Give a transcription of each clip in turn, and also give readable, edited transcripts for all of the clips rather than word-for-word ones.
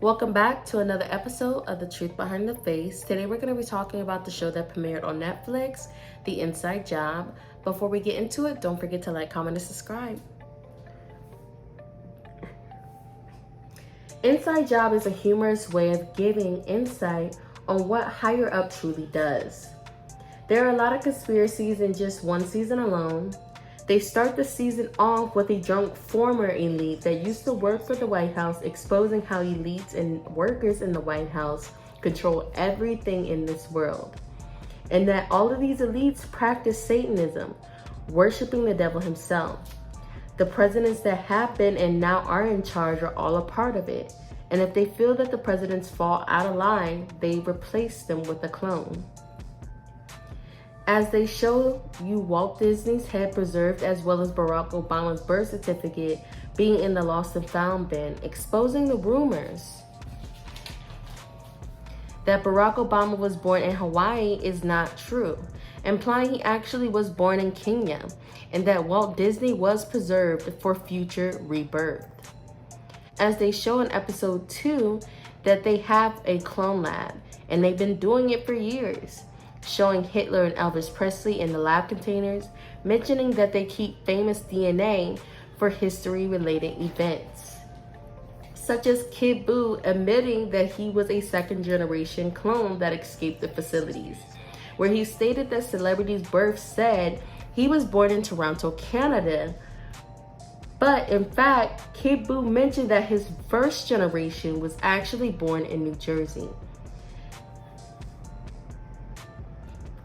Welcome back to another episode of The Truth Behind the Face. Today we're going to be talking about the show that premiered on Netflix, The Inside Job. Before we get into it, don't forget to like, comment, and subscribe. Inside Job is a humorous way of giving insight on what higher up truly does. There are a lot of conspiracies in just one season alone. They start the season off with a drunk former elite that used to work for the White House, exposing how elites and workers in the White House control everything in this world. And that all of these elites practice Satanism, worshiping the devil himself. The presidents that have been and now are in charge are all a part of it. And if they feel that the presidents fall out of line, they replace them with a clone. As they show you Walt Disney's head preserved as well as Barack Obama's birth certificate being in the lost and found bin, exposing the rumors that Barack Obama was born in Hawaii is not true, implying he actually was born in Kenya, and that Walt Disney was preserved for future rebirth. As they show in episode 2 that they have a clone lab, and they've been doing it for years, showing Hitler and Elvis Presley in the lab containers, mentioning that they keep famous DNA for history-related events, such as Kid Buu admitting that he was a second-generation clone that escaped the facilities, where he stated that celebrities' birth said he was born in Toronto, Canada, but in fact, Kid Buu mentioned that his first generation was actually born in New Jersey.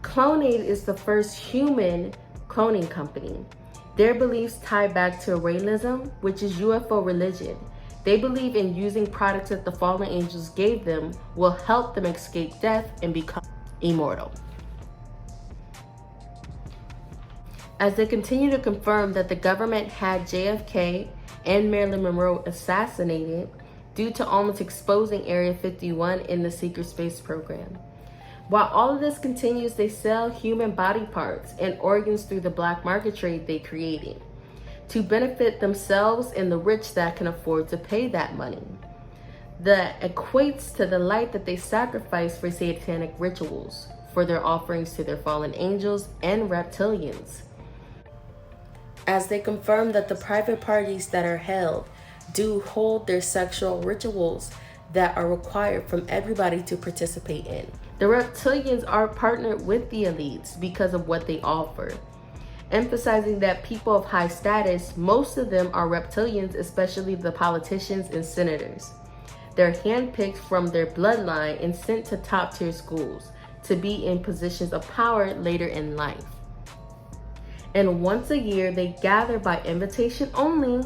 Clonaid is the first human cloning company. Their beliefs tie back to Raelism, which is UFO religion. They believe in using products that the fallen angels gave them will help them escape death and become immortal. As they continue to confirm that the government had JFK and Marilyn Monroe assassinated due to almost exposing Area 51 in the secret space program. While all of this continues, they sell human body parts and organs through the black market trade they created to benefit themselves and the rich that can afford to pay that money. That equates to the light that they sacrifice for satanic rituals, for their offerings to their fallen angels and reptilians. As they confirm that the private parties that are held do hold their sexual rituals that are required from everybody to participate in. The reptilians are partnered with the elites because of what they offer, emphasizing that people of high status, most of them are reptilians, especially the politicians and senators. They're handpicked from their bloodline and sent to top tier schools to be in positions of power later in life. And once a year, they gather by invitation only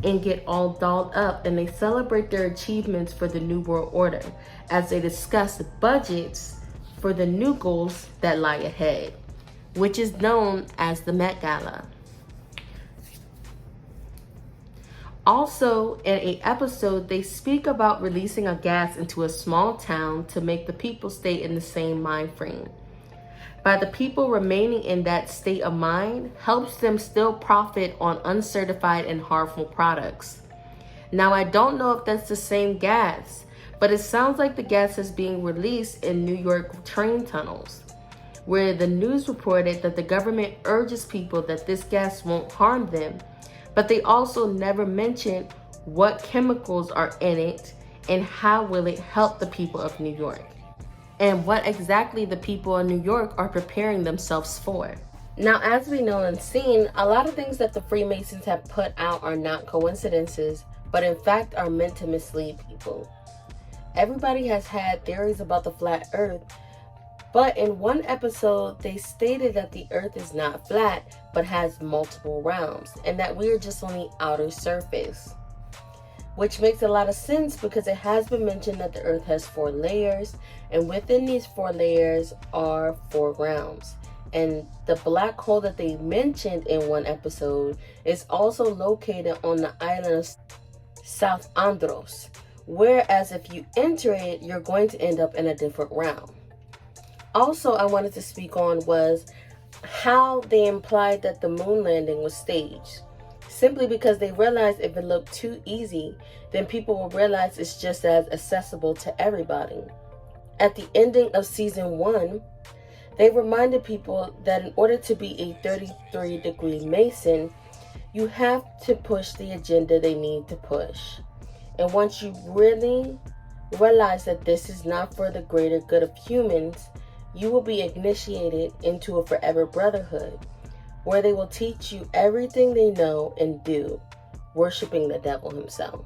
and get all dolled up, and they celebrate their achievements for the New World Order as they discuss budgets for the new goals that lie ahead, which is known as the Met Gala. Also, in an episode, they speak about releasing a gas into a small town to make the people stay in the same mind frame. By the people remaining in that state of mind helps them still profit on uncertified and harmful products. Now, I don't know if that's the same gas, but it sounds like the gas is being released in New York train tunnels, where the news reported that the government urges people that this gas won't harm them, but they also never mention what chemicals are in it and how will it help the people of New York, and what exactly the people in New York are preparing themselves for. Now, as we know and seen, a lot of things that the Freemasons have put out are not coincidences, but in fact are meant to mislead people. Everybody has had theories about the flat earth, but in one episode, they stated that the earth is not flat, but has multiple realms, and that we are just on the outer surface. Which makes a lot of sense because it has been mentioned that the earth has 4 layers, and within these 4 layers are 4 realms. And the black hole that they mentioned in one episode is also located on the island of South Andros, whereas if you enter it, you're going to end up in a different realm. Also, I wanted to speak on was how they implied that the moon landing was staged, simply because they realize if it looked too easy, then people will realize it's just as accessible to everybody. At the ending of season 1, they reminded people that in order to be a 33-degree Mason, you have to push the agenda they need to push. And once you really realize that this is not for the greater good of humans, you will be initiated into a forever brotherhood, where they will teach you everything they know and do, worshiping the devil himself.